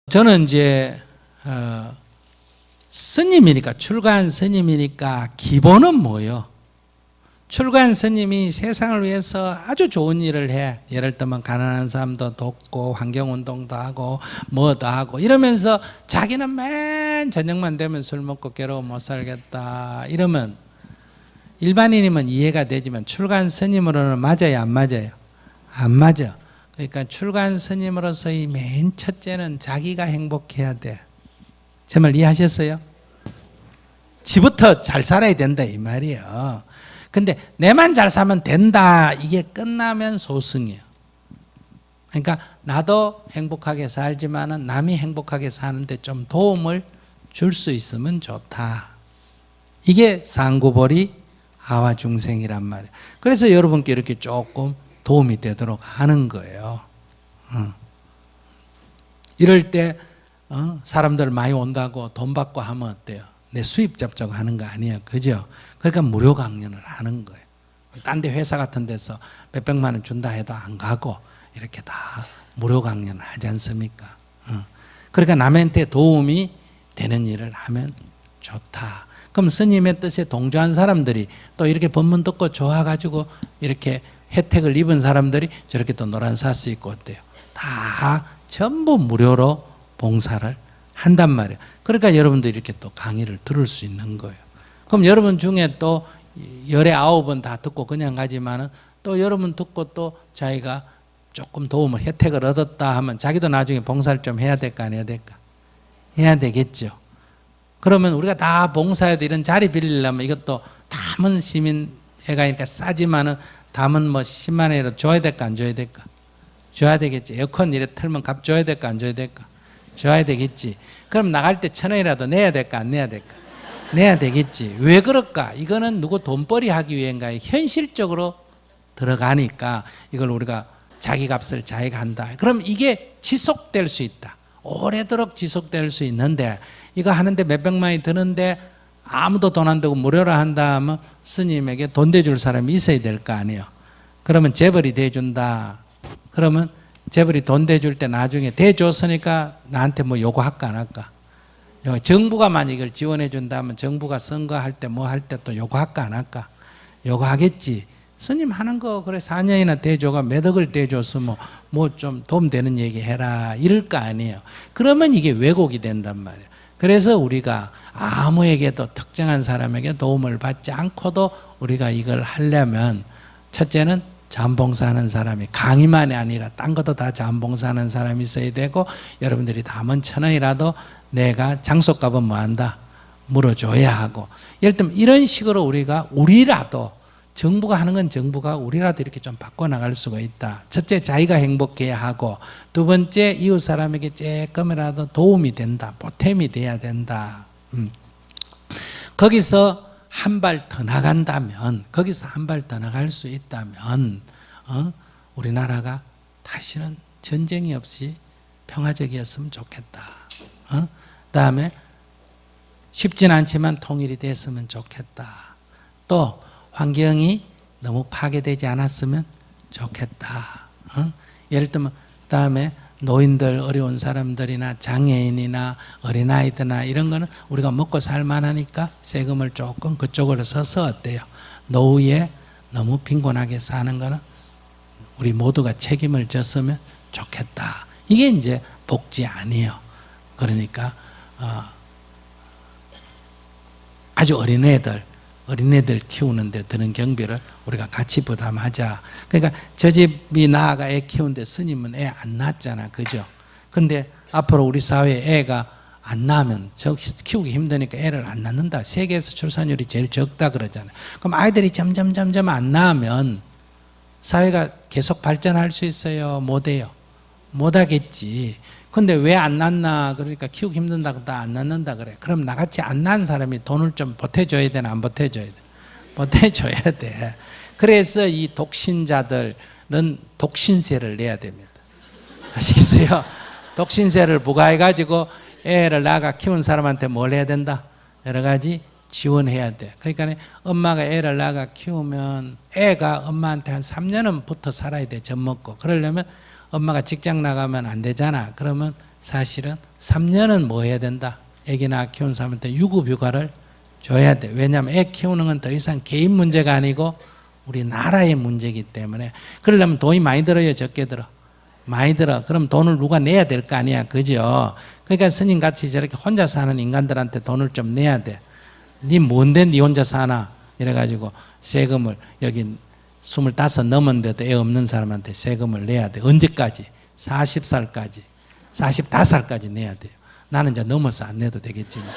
저는 이제 스님이니까, 출가한 스님이니까 기본은 뭐예요? 출가한 스님이 세상을 위해서 아주 좋은 일을 해. 예를 들면 가난한 사람도 돕고 환경운동도 하고 뭐도 하고 이러면서 자기는 맨 저녁만 되면 술 먹고 괴로워 못 살겠다 이러면 일반인이면 이해가 되지만 출가한 스님으로는 맞아요, 안 맞아요? 안 맞아. 그러니까 출가한 스님으로서의 맨 첫째는 자기가 행복해야 돼. 제 말 이해하셨어요? 지부터 잘 살아야 된다 이 말이에요. 근데 내만 잘 살면 된다 이게 끝나면 소승이에요. 그러니까 나도 행복하게 살지만은 남이 행복하게 사는데 좀 도움을 줄 수 있으면 좋다. 이게 상구보리 아화중생이란 말이에요. 그래서 여러분께 이렇게 조금 도움이 되도록 하는 거예요. 이럴 때 사람들 많이 온다고 돈 받고 하면 어때요? 내 수입 잡자고 하는 거 아니에요. 그죠? 그러니까 무료 강연을 하는 거예요. 딴 데 회사 같은 데서 몇백만 원 준다 해도 안 가고 이렇게 다 무료 강연을 하지 않습니까? 그러니까 남한테 도움이 되는 일을 하면 좋다. 그럼 스님의 뜻에 동조한 사람들이 또 이렇게 법문 듣고 좋아가지고 이렇게 혜택을 입은 사람들이 저렇게 또 노란 살 수 있고 어때요? 다 전부 무료로 봉사를 한단 말이에요. 그러니까 여러분들이 이렇게 또 강의를 들을 수 있는 거예요. 그럼 여러분 중에 또 19번 다 듣고 그냥 가지만은 또 여러분 듣고 또 자기가 조금 도움을 혜택을 얻었다 하면 자기도 나중에 봉사를 좀 해야 될까 안 해야 될까? 해야 되겠죠. 그러면 우리가 다 봉사해도 이런 자리 빌리려면 이것도 담은 시민회가니까 싸지만은 담은 뭐 10만 원이라도 줘야 될까 안 줘야 될까? 줘야 되겠지. 에어컨 이래 틀면 값 줘야 될까 안 줘야 될까? 줘야 되겠지. 그럼 나갈 때 1,000원이라도 내야 될까 안 내야 될까? 내야 되겠지. 왜 그럴까? 이거는 누구 돈벌이 하기 위해인가요? 현실적으로 들어가니까 이걸 우리가 자기 값을 자기가 한다. 그럼 이게 지속될 수 있다. 오래도록 지속될 수 있는데 이거 하는데 몇백만이 드는데 아무도 돈 안 되고 무료로 한다 하면 스님에게 돈 대줄 사람이 있어야 될 거 아니에요. 그러면 재벌이 대준다. 그러면 재벌이 돈 대줄 때 나중에 대줬으니까 나한테 뭐 요구할까 안 할까? 정부가 만약 이걸 지원해 준다면 정부가 선거할 때 뭐 할 때 또 요구할까 안 할까? 요구하겠지. 스님 하는 거 그래 4년이나 대줘가 몇 억을 대줬으면 뭐 좀 도움 되는 얘기 해라 이럴 거 아니에요. 그러면 이게 왜곡이 된단 말이에요. 그래서 우리가 아무에게도 특정한 사람에게 도움을 받지 않고도 우리가 이걸 하려면 첫째는 자원봉사하는 사람이 강의만이 아니라 딴 것도 다 자원봉사하는 사람이 있어야 되고 여러분들이 담은 1,000원이라도 내가 장소값은 뭐한다? 물어줘야 하고 예를 들면 이런 식으로 우리라도 정부가 하는 건 정부가 우리라도 이렇게 좀 바꿔나갈 수가 있다. 첫째 자기가 행복해야 하고 두 번째 이웃 사람에게 조금이라도 도움이 된다. 보탬이 돼야 된다. 거기서 한 발 더 나간다면 거기서 한 발 더 나갈 수 있다면 우리나라가 다시는 전쟁이 없이 평화적이었으면 좋겠다. 그다음에 쉽진 않지만 통일이 됐으면 좋겠다. 또 환경이 너무 파괴되지 않았으면 좋겠다. 예를 들면 그다음에 노인들 어려운 사람들이나 장애인이나 어린아이들이나 이런 거는 우리가 먹고 살만하니까 세금을 조금 그쪽으로 써서 어때요? 노후에 너무 빈곤하게 사는 거는 우리 모두가 책임을 졌으면 좋겠다. 이게 이제 복지 아니에요. 그러니까 아주 어린애들 키우는데 드는 경비를 우리가 같이 부담하자. 그러니까 저 집이 나아가 애 키우는데 스님은 애 안 낳았잖아. 그죠? 근데 앞으로 우리 사회에 애가 안 낳으면 키우기 힘드니까 애를 안 낳는다. 세계에서 출산율이 제일 적다 그러잖아요. 그럼 아이들이 점점 안 낳으면 사회가 계속 발전할 수 있어요? 못해요? 못하겠지. 근데 왜 안 낳나? 그러니까 키우기 힘든다고 다 안 낳는다 그래. 그럼 나같이 안 낳은 사람이 돈을 좀 보태줘야 되나 안 보태줘야 돼? 보태줘야 돼. 그래서 이 독신자들은 독신세를 내야 됩니다. 아시겠어요? 독신세를 부과해가지고 애를 낳아 키운 사람한테 뭘 해야 된다? 여러 가지 지원해야 돼. 그러니까 엄마가 애를 낳아 키우면 애가 엄마한테 한 3년은 붙어 살아야 돼. 젖 먹고. 그러려면 엄마가 직장 나가면 안 되잖아. 그러면 사실은 3년은 뭐 해야 된다? 애기 낳아 키우는 사람한테 유급휴가를 줘야 돼. 왜냐하면 애 키우는 건 더 이상 개인 문제가 아니고 우리 나라의 문제이기 때문에. 그러려면 돈이 많이 들어요, 적게 들어? 많이 들어. 그럼 돈을 누가 내야 될 거 아니야, 그죠? 그러니까 스님같이 저렇게 혼자 사는 인간들한테 돈을 좀 내야 돼. 니 뭔데 니 혼자 사나? 이래가지고 세금을 여기 25 넘었는데도 애 없는 사람한테 세금을 내야 돼. 언제까지? 40살까지 45살까지 내야 돼요. 나는 이제 넘어서 안 내도 되겠지만.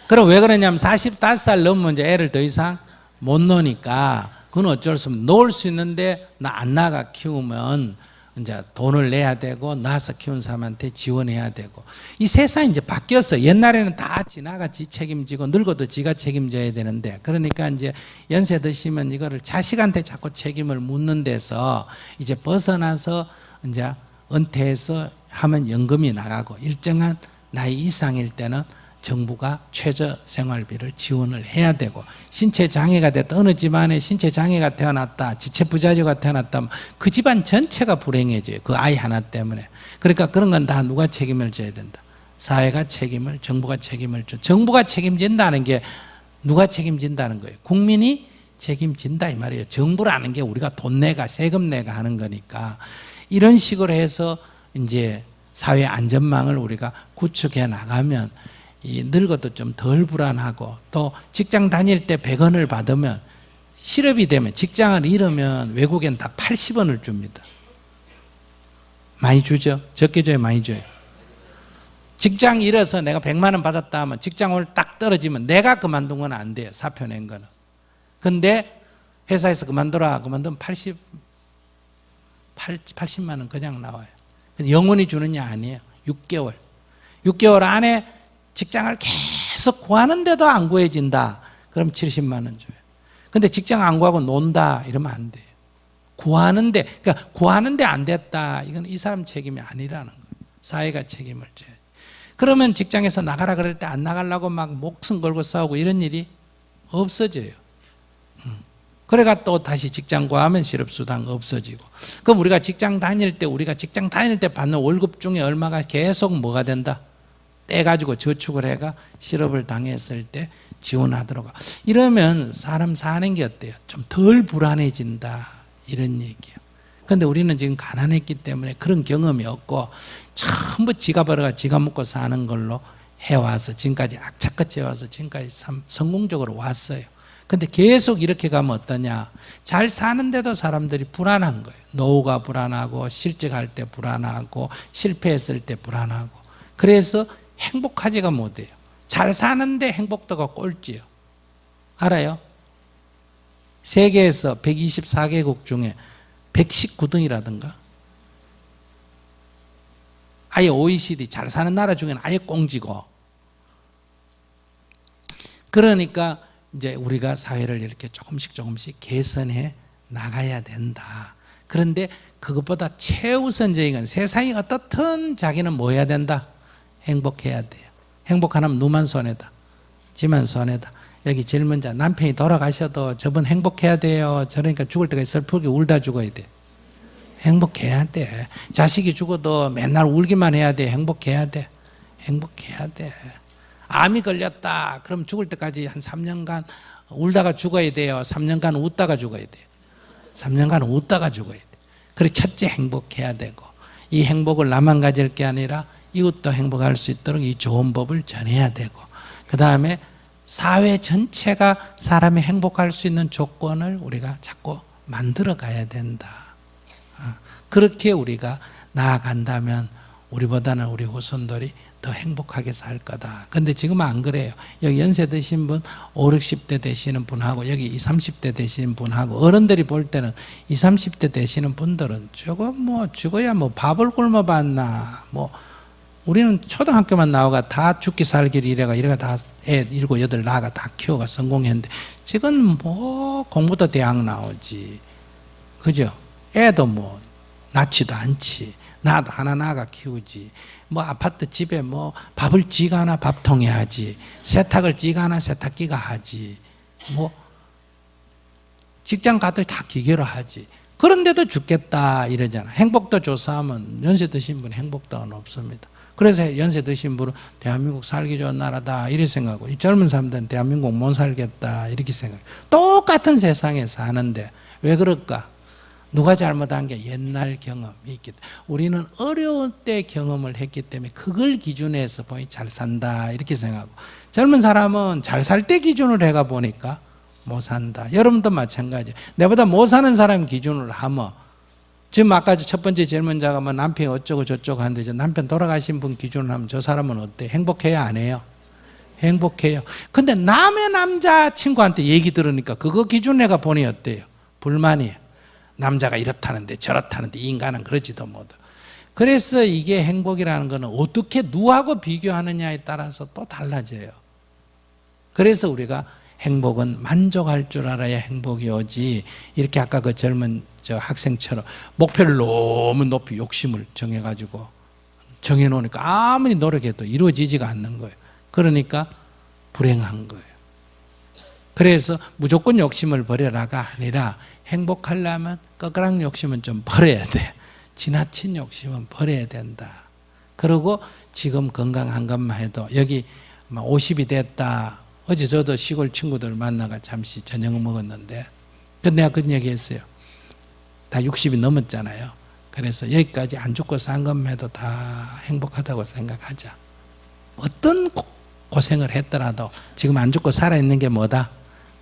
그럼 왜 그러냐면 45살 넘으면 이제 애를 더 이상 못 놓으니까 그건 어쩔 수 없는, 놓을 수 있는데 나 안 나가 키우면 이제 돈을 내야 되고, 낳아서 키운 사람한테 지원해야 되고. 이 세상이 이제 바뀌었어. 옛날에는 다 지나가 지 책임지고 늙어도 지가 책임져야 되는데, 그러니까 이제 연세 드시면 이거를 자식한테 자꾸 책임을 묻는 데서 이제 벗어나서 이제 은퇴해서 하면 연금이 나가고, 일정한 나이 이상일 때는 정부가 최저 생활비를 지원을 해야 되고, 신체 장애가 됐다, 어느 집안에 신체 장애가 태어났다, 지체 부자녀가 태어났다면 그 집안 전체가 불행해져요. 그 아이 하나 때문에. 그러니까 그런 건 다 누가 책임을 져야 된다? 사회가 책임을, 정부가 책임을 져. 정부가 책임진다는 게 누가 책임진다는 거예요? 국민이 책임진다 이 말이에요. 정부라는 게 우리가 돈 내가 세금 내가 하는 거니까. 이런 식으로 해서 이제 사회 안전망을 우리가 구축해 나가면 이 늙어도 좀 덜 불안하고, 또 직장 다닐 때 100원을 받으면 실업이 되면, 직장을 잃으면 외국엔 다 80원을 줍니다. 많이 주죠? 적게 줘요? 많이 줘요? 직장 잃어서 내가 100만 원 받았다 하면 직장 오늘 딱 떨어지면 내가 그만둔 건 안 돼요. 사표 낸 거는. 근데 회사에서 그만두면 80만 원 그냥 나와요. 영원히 주느냐? 아니에요. 6개월 안에 직장을 계속 구하는데도 안 구해진다. 그럼 70만 원 줘요. 근데 직장 안 구하고 논다 이러면 안 돼요. 그러니까 구하는데 안 됐다. 이건 이 사람 책임이 아니라는 거예요. 사회가 책임을 져요. 그러면 직장에서 나가라 그럴 때 안 나가려고 막 목숨 걸고 싸우고 이런 일이 없어져요. 그래가 또 다시 직장 구하면 실업수당 없어지고. 그럼 우리가 직장 다닐 때 받는 월급 중에 얼마가 계속 뭐가 된다? 떼가지고 저축을 해가 실업을 당했을 때 지원하도록. 이러면 사람 사는 게 어때요? 좀 덜 불안해진다 이런 얘기예요. 그런데 우리는 지금 가난했기 때문에 그런 경험이 없고 전부 지가 벌어가 지가 먹고 사는 걸로 해와서 지금까지 악착같이 해와서 지금까지 성공적으로 왔어요. 근데 계속 이렇게 가면 어떠냐? 잘 사는데도 사람들이 불안한 거예요. 노후가 불안하고, 실직할 때 불안하고, 실패했을 때 불안하고. 그래서 행복하지가 못해요. 잘 사는데 행복도가 꼴찌요. 알아요? 세계에서 124개국 중에 119등이라든가, 아예 OECD 잘 사는 나라 중에는 아예 꽁지고. 그러니까 이제 우리가 사회를 이렇게 조금씩 개선해 나가야 된다. 그런데 그것보다 최우선적인 건, 세상이 어떻든 자기는 뭐 해야 된다? 행복해야 돼요. 행복 안 하면 누만 손해다. 지만 손해다. 여기 제일 먼저 남편이 돌아가셔도 저분 행복해야 돼요. 저러니까 죽을 때까지 슬프게 울다 죽어야 돼. 행복해야 돼. 자식이 죽어도 맨날 울기만 해야 돼. 행복해야 돼. 행복해야 돼. 암이 걸렸다. 그럼 죽을 때까지 한 3년간 울다가 죽어야 돼요. 3년간 웃다가 죽어야 돼요. 3년간 웃다가 죽어야 돼. 그래, 첫째 행복해야 되고, 이 행복을 나만 가질 게 아니라 이웃도 행복할 수 있도록 이 좋은 법을 전해야 되고, 그 다음에 사회 전체가 사람이 행복할 수 있는 조건을 우리가 자꾸 만들어 가야 된다. 그렇게 우리가 나아간다면 우리보다는 우리 후손들이 더 행복하게 살 거다. 근데 지금은 안 그래요. 여기 연세 드신 분, 5, 60대 되시는 분하고 여기 20, 30대 되시는 분하고, 어른들이 볼 때는 20, 30대 되시는 분들은 저거 뭐 죽어야 뭐 밥을 굶어 봤나, 뭐 우리는 초등학교만 나와가 다 죽기 살기를 이래가 다 애 7, 8 나가 다 키워가 성공했는데, 지금 뭐 공부도 대학 나오지, 그죠? 애도 뭐 낳지도 않지, 나도 하나 나가 키우지, 뭐 아파트 집에 뭐 밥을 지가 하나 밥통에 하지, 세탁을 지가 하나 세탁기가 하지, 뭐 직장 가도 다 기계로 하지. 그런데도 죽겠다 이러잖아. 행복도 조사하면 연세 드신 분 행복도는 없습니다. 그래서 연세 드신 분은 대한민국 살기 좋은 나라다 이렇게 생각하고, 이 젊은 사람들은 대한민국 못 살겠다 이렇게 생각해요. 똑같은 세상에 사는데 왜 그럴까? 누가 잘못한 게 옛날 경험이 있기 때문에, 우리는 어려울 때 경험을 했기 때문에 그걸 기준해서 보니 잘 산다 이렇게 생각하고, 젊은 사람은 잘 살 때 기준을 해가 보니까 못 산다. 여러분도 마찬가지예요. 내보다 못 사는 사람 기준을 하면, 지금 아까 첫 번째 질문자가 뭐 남편이 어쩌고 저쩌고 하는데, 저 남편 돌아가신 분 기준을 하면 저 사람은 어때? 행복해요 안 해요? 행복해요. 근데 남의 남자 친구한테 얘기 들으니까 그거 기준에가 보니 어때요? 불만이에요. 남자가 이렇다는데 저렇다는데 이 인간은 그러지도 못해. 그래서 이게 행복이라는 거는 어떻게 누구하고 비교하느냐에 따라서 또 달라져요. 그래서 우리가 행복은 만족할 줄 알아야 행복이 오지, 이렇게 아까 그 젊은 저 학생처럼 목표를 너무 높이 욕심을 정해가지고 정해놓으니까 아무리 노력해도 이루어지지가 않는 거예요. 그러니까 불행한 거예요. 그래서 무조건 욕심을 버려라가 아니라, 행복하려면 거꾸랑 욕심은 좀 버려야 돼. 지나친 욕심은 버려야 된다. 그리고 지금 건강한 것만 해도, 여기 50이 됐다. 어제 저도 시골 친구들 만나가 잠시 저녁을 먹었는데, 근데 내가 그런 얘기 했어요. 다 60이 넘었잖아요. 그래서 여기까지 안 죽고 산 것만 해도 다 행복하다고 생각하자. 어떤 고생을 했더라도 지금 안 죽고 살아있는 게 뭐다?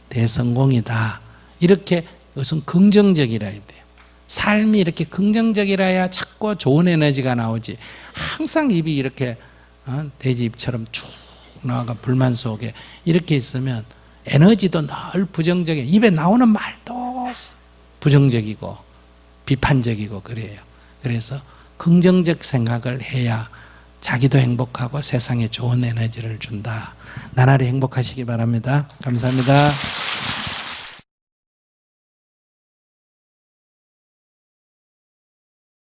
대성공이다. 이렇게 우선 긍정적이라야 돼요. 삶이 이렇게 긍정적이라야 자꾸 좋은 에너지가 나오지. 항상 입이 이렇게 돼지 입처럼 쭉 나와가 불만 속에 이렇게 있으면 에너지도 늘 부정적이고, 입에 나오는 말도 부정적이고 비판적이고 그래요. 그래서 긍정적 생각을 해야 자기도 행복하고 세상에 좋은 에너지를 준다. 나날이 행복하시기 바랍니다. 감사합니다.